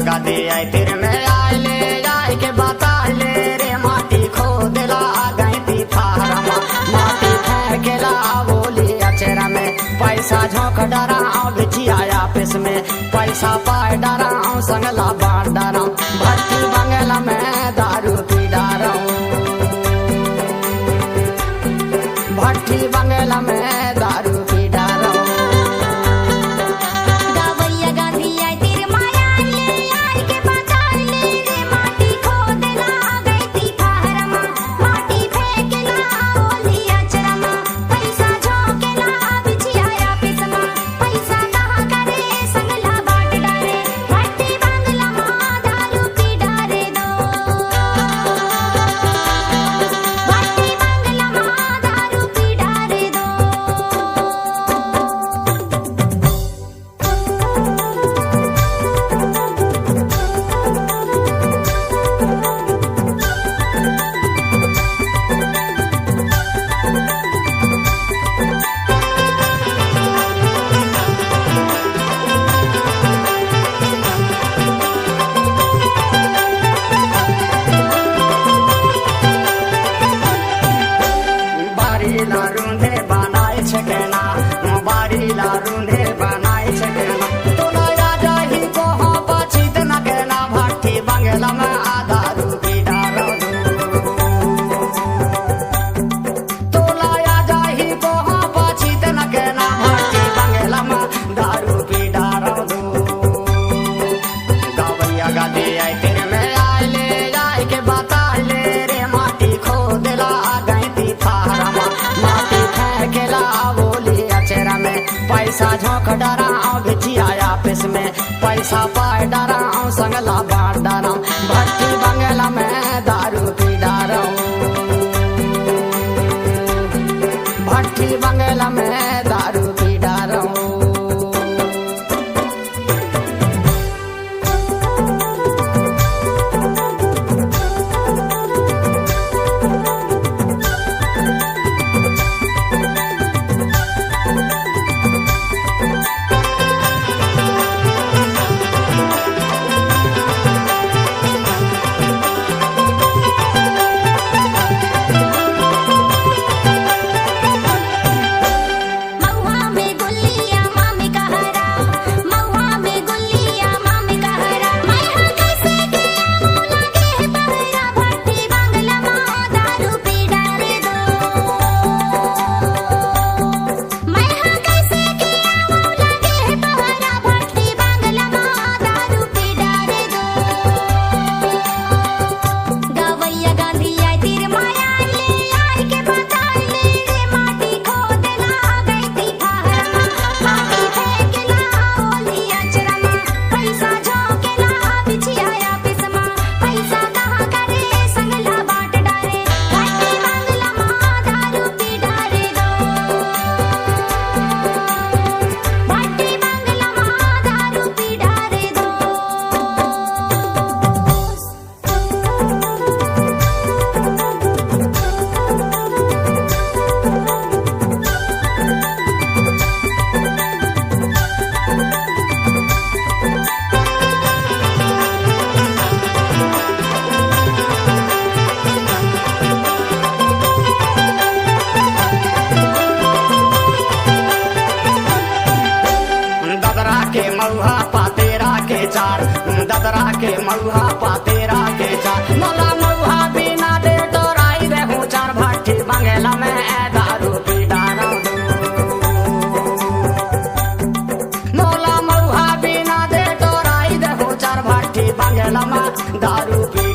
गादी आई तिर में आले जाए के बता ले रे माटी खोदला गई थी फारमा माटी फेंकेला बोली अचरा में पैसा झोंक डराओ बिछिया आपस में पैसा पाए डराओ संगला बांट डराओ भट्टी बंगला में दारू पी डराओ भट्टी बंगला में दारू पी डराओ रूंधे बनाए छकेना बारी ला रूंधे बनाए छकेना तोला राजा ही को हो पछित न केना भट्टी बंगला में आधा रूपी डारो तोला राजा ही को हो पछित न केना भट्टी बंगला में दारू पी डारो गावैया गादी आई तेरे में आले जाए के बता ले रे माटी खोदला गई थी फारमा पैसा झोंक डराओ बिछिया आपस में पैसा पाए डराओ संगला बांट डराओ भट्टी बंगला में दारू पी डराओ भट्टी बंगला में दारू पी डराओ ददरा के मऊहा पातेरा के चार मला मऊहा बिना दे तो राई रहूं चार भट्टी बंगला में दारू पी डारो मोला मऊहा बिना दे तो राई रहूं चार भट्टी बंगला में दारू पी